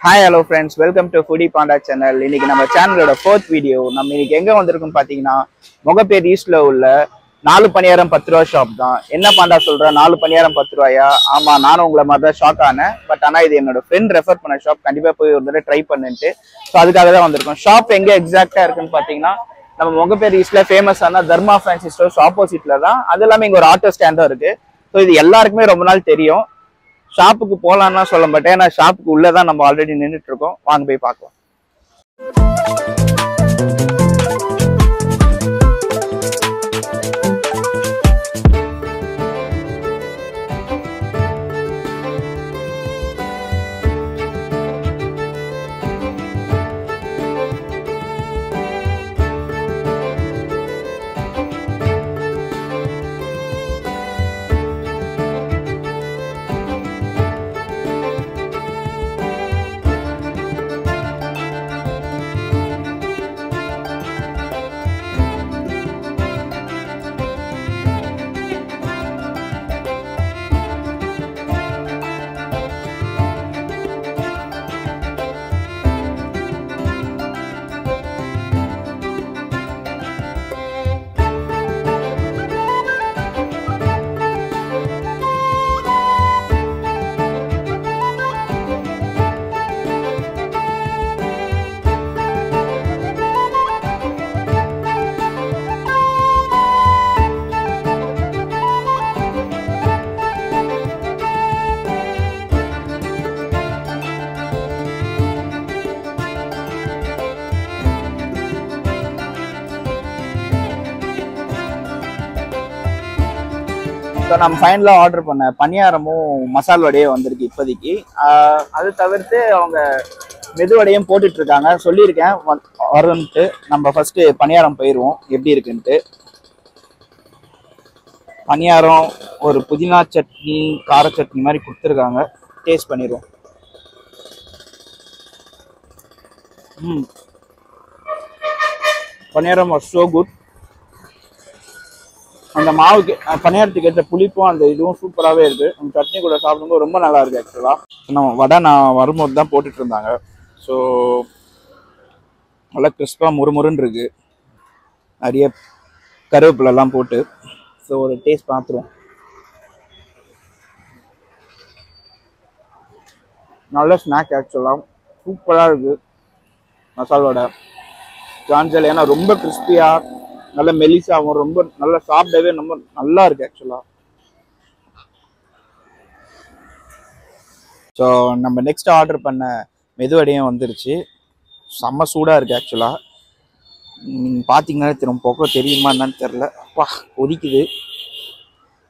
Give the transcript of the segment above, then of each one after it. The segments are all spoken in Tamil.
Hi, hello friends. Welcome to Foodie Panda channel. இன்னைக்கு நம்ம சேனலோட 4th வீடியோ. நம்ம இன்னைக்கு எங்க வந்திருக்கோம் பாத்தீங்கன்னா மொகப்பேர் ஈஸ்ட்ல உள்ள 4 பணியாரம் 10 ரூபாய் ஷாப் தான். என்ன பாண்டா சொல்ற 4 பணியாரம் 10 ரூபாயா? ஆமா, நானும் உங்களை மாதிரி தான் ஷாக் ஆனேன். பட் ஆனா இது என்னோட ஃப்ரெண்ட் ரெஃபர் பண்ண ஷாப். கண்டிப்பா போய் ஒரு தடவை ட்ரை பண்ணிட்டு ஸோ அதுக்காக தான் வந்திருக்கோம். ஷாப் எங்க எக்ஸாக்டா இருக்குன்னு பாத்தீங்கன்னா நம்ம மொகப்பேர் ஈஸ்ட்ல ஃபேமஸான தர்மா ஃபேன்சி ஸ்டோர்ஸ் ஆப்போசிட்ல தான். அது இல்லாம இங்க ஒரு ஆட்டோ ஸ்டாண்டும் இருக்கு. ஸோ இது எல்லாருக்குமே ரொம்ப நாள் தெரியும். ஷாப்புக்கு போகலான்னா சொல்ல மாட்டேன், ஏன்னா ஷாப்புக்கு உள்ளதான் நம்ம ஆல்ரெடி நின்றுட்டு இருக்கோம். வாங்க போய் பார்க்கலாம். ஸோ நம்ம ஃபைனலாக ஆர்டர் பண்ண பணியாரமும் மசால் வடையும் வந்திருக்கு இப்போதைக்கு. அது தவிர்த்து அவங்க மெதுவடையும் போட்டுட்டு இருக்காங்க. சொல்லியிருக்கேன் வரும்ன்ட்டு. நம்ம ஃபர்ஸ்ட் பணியாரம் போயிடுவோம் எப்படி இருக்குன்ட்டு. பணியாரம் ஒரு புதினா சட்னி கார சட்னி மாதிரி கொடுத்துருக்காங்க. டேஸ்ட் பண்ணிடுவோம். பணியாரம் வாஸ் ஸோ குட். அந்த மாவுக்கு பணியாரத்துக்கு ஏற்ற புளிப்பும் அந்த இதுவும் சூப்பராகவே இருக்குது. அந்த சட்னி கூட சாப்பிடும்போது ரொம்ப நல்லா இருக்குது. ஆக்சுவலாக நம்ம வடை நான் வரும்போது தான் போட்டுட்டு இருந்தாங்க. ஸோ நல்லா கிறிஸ்பாக முறுமுறுன்னு இருக்குது. நிறைய கருவேப்பிலெல்லாம் போட்டு. ஸோ ஒரு டேஸ்ட் பார்த்துருவோம். நல்ல ஸ்நாக் ஆக்சுவலாக சூப்பராக இருக்குது. மசால் வடை சான்சல், ஏன்னா ரொம்ப கிறிஸ்பியாக நல்ல மெலிசாகவும் ரொம்ப நல்லா சாப்பிடவே ரொம்ப நல்லா இருக்கு ஆக்சுவலா. ஸோ நம்ம நெக்ஸ்ட் ஆர்டர் பண்ண மெதுவடையும் வந்துருச்சு. செம்ம சூடாக இருக்குது ஆக்சுவலாக. நீங்கள் பார்த்தீங்கன்னா திரும்ப போக்க தெரியுமா என்னன்னு தெரில. அப்பா கொதிக்குது.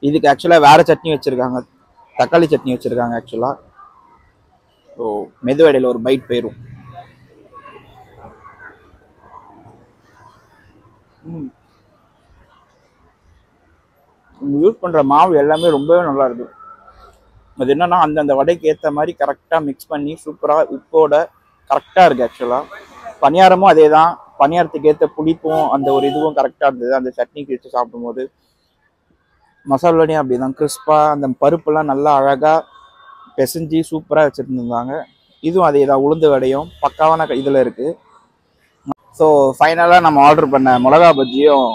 இதுக்கு ஆக்சுவலாக வேறு சட்னி வச்சுருக்காங்க, தக்காளி சட்னி வச்சுருக்காங்க ஆக்சுவலாக. ஸோ மெதுவடையில் ஒரு பைட் போயிடும். யூஸ் பண்ணுற மாவு எல்லாமே ரொம்பவே நல்லா இருக்கு. அது என்னன்னா அந்தந்த வடைக்கு ஏற்ற மாதிரி கரெக்டாக மிக்ஸ் பண்ணி சூப்பராக உப்போட கரெக்டாக இருக்குது ஆக்சுவலாக. பணியாரமும் அதே தான். பணியாரத்துக்கு ஏற்ற புளிப்பும் அந்த ஒரு இதுவும் கரெக்டாக இருந்தது. அந்த சட்னிக்கு வச்சு சாப்பிடும்போது மசால் வடையும் அப்படி தான் கிறிஸ்பாக அந்த பருப்புலாம் நல்லா அழகாக பிசைஞ்சி சூப்பராக வச்சுருந்துருந்தாங்க. இதுவும் அதே தான். உளுந்து வடையும் பக்காவான இதில் இருக்குது. ஸோ ஃபைனலாக நம்ம ஆர்டர் பண்ண மிளகா பஜ்ஜியும்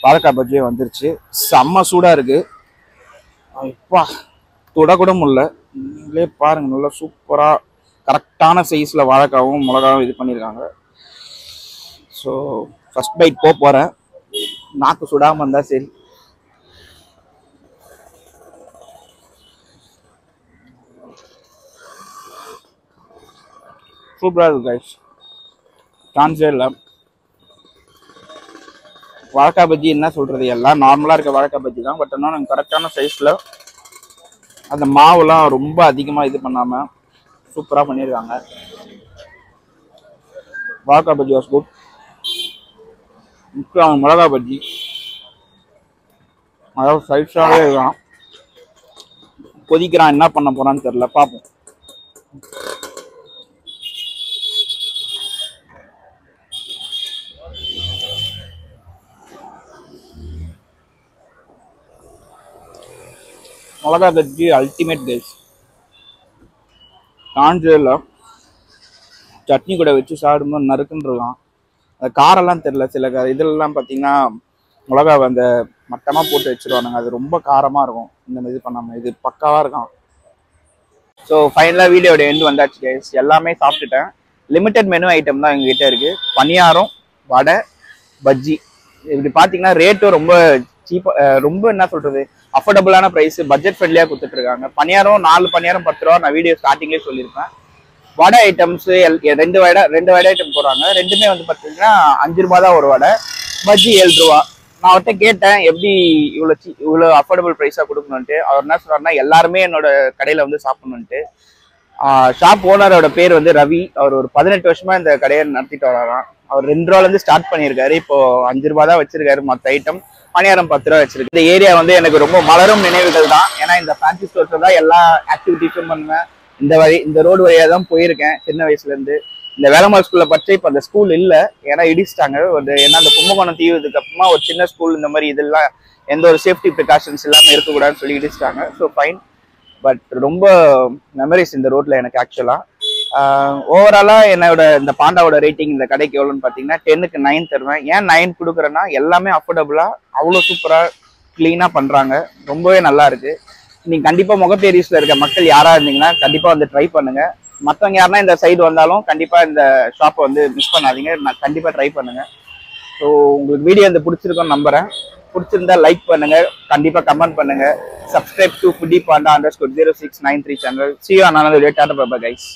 வாழைக்காய் பஜ்ஜியும் வந்துருச்சு. செம்ம சூடாக இருக்குது. இப்பா தொடக்கூட முடியல. நீங்களே பாருங்கள், நல்லா சூப்பராக கரெக்டான சைஸில் வாழைக்காவும் மிளகாவும் இது பண்ணியிருக்காங்க. ஸோ ஃபர்ஸ்ட் பைட் போகிறேன். நாக்கு சுடாமல் இருந்தால் சரி. சூப்பராக இருக்கு கைஸ். சான்ஸே இல்லை. வாழைக்காய் பஜ்ஜி என்ன சொல்கிறது, எல்லாம் நார்மலாக இருக்க வாழைக்காய் பஜ்ஜி தான். பட் ஆனால் கரெக்டான சைஸில் அந்த மாவுலாம் ரொம்ப அதிகமாக இது பண்ணாமல் சூப்பராக பண்ணியிருக்காங்க. வாழைக்காய் பஜ்ஜி வாஸ் குட். முக்கியம் மிளகா பஜ்ஜி அதாவது சைஸாகவே இருக்கான். கொதிக்கிறான், என்ன பண்ண போகிறான்னு தெரில, பார்ப்போம். மிளகா பஜ்ஜி அல்டிமேட் கைஸ். சான்ஸே இல்லை. சட்னி கூட வச்சு சாப்பிடும்போது நறுக்குன்னு இருக்கான். அந்த காரெல்லாம் தெரில, சில இதெல்லாம் பார்த்தீங்கன்னா மிளகா அந்த மட்டமாக போட்டு வச்சுருவானுங்க, அது ரொம்ப காரமாக இருக்கும். இந்த இது பண்ணாமல் இது பக்காவாக இருக்கும். ஸோ ஃபைனலாக வீடியோட எண்டு வந்தாச்சு கைஸ். எல்லாமே சாப்பிட்டுட்டேன். லிமிட்டட் மெனு ஐட்டம் தான் எங்ககிட்ட இருக்குது. பணியாரம், வடை, பஜ்ஜி. இப்படி பார்த்தீங்கன்னா ரேட்டும் ரொம்ப சீப்பாக, ரொம்ப என்ன சொல்கிறது, அஃபோர்டபுளான ப்ரைஸு, பட்ஜெட் ஃப்ரெண்ட்லியாக கொடுத்துட்ருக்காங்க. பணியாரம் 4 பணியாரம் 10 ரூபா. நான் வீடியோ ஸ்டார்டிங்லேயே சொல்லியிருப்பேன். வடை ஐட்டம்ஸு 2 வடை ஐட்டம் போடுறாங்க. ரெண்டுமே வந்து பார்த்தீங்கன்னா 5 ரூபா தான் ஒரு வடை. பஜ்ஜி 7 ரூபா. நான் அவர்கிட்ட கேட்டேன் எப்படி இவ்வளோ அஃபோர்டபுள் ப்ரைஸாக கொடுக்கணுன்ட்டு. அவர் என்ன சொல்றாருன்னா எல்லாருமே என்னோட கடையில் வந்து சாப்பிடணுன்ட்டு. ஷாப் ஓனரோட பேர் வந்து ரவி. அவர் ஒரு 18 வருஷமா இந்த கடையை நடத்திட்டு வராராம். அவர் 2 ரூபாலேருந்து ஸ்டார்ட் பண்ணியிருக்காரு. இப்போ 5 ரூபா தான் வச்சிருக்காரு மற்ற ஐட்டம். பணியாரம் 10 ரூபா வச்சிருக்கு. இந்த ஏரியா வந்து எனக்கு ரொம்ப மலரும் நினைவுகள் தான். ஏன்னா இந்த ஃபேன்சி ஸ்டோர்ஸில் தான் எல்லா ஆக்டிவிட்டிஸும் பண்ணுவேன். இந்த ரோடு வழியாக தான் போயிருக்கேன் சின்ன வயசுலேருந்து. இந்த வேலம்மாள் ஸ்கூலில் படிச்சு இப்போ அந்த ஸ்கூல் இல்லை, ஏன்னா இடிச்சிட்டாங்க. ஏன்னா அந்த கும்பகோணம் தீவுக்கு அப்புறமா ஒரு சின்ன ஸ்கூல் இந்த மாதிரி இதெல்லாம் எந்த ஒரு சேஃப்டி ப்ரிகாஷன்ஸ் இல்லாமல் இருக்கக்கூடாதுன்னு சொல்லி இடிச்சிட்டாங்க. So fine. பட் ரொம்ப மெமரிஸ் இந்த ரோட்ல எனக்கு ஆக்சுவலாக. ஓவராலாக என்னோட இந்த பாண்டாவோட ரேட்டிங் இந்த கடைக்கு எவ்வளோன்னு பார்த்தீங்கன்னா 10க்கு 9 தருவேன். ஏன் 9 கொடுக்குறேன்னா எல்லாமே அஃபோர்டபுளாக அவ்வளோ சூப்பராக க்ளீனாக பண்ணுறாங்க. ரொம்பவே நல்லா இருக்கு. நீங்கள் கண்டிப்பாக முகப்பேரிஸில் இருக்க மக்கள் யாராக இருந்தீங்கன்னா கண்டிப்பாக வந்து ட்ரை பண்ணுங்கள். மற்றவங்க யாருன்னா இந்த சைடு வந்தாலும் கண்டிப்பாக இந்த ஷாப்பை வந்து மிஸ் பண்ணாதீங்க. நான் கண்டிப்பாக ட்ரை பண்ணுங்கள். ஸோ உங்களுக்கு வீடியோ இந்த பிடிச்சிருக்கோன்னு நம்புகிறேன். பிடிச்சிருந்தா லைக் பண்ணுங்கள், கண்டிப்பாக கமெண்ட் பண்ணுங்கள். Subscribe to foodie Panda _0693 channel. See you on another video. Tata bye bye guys.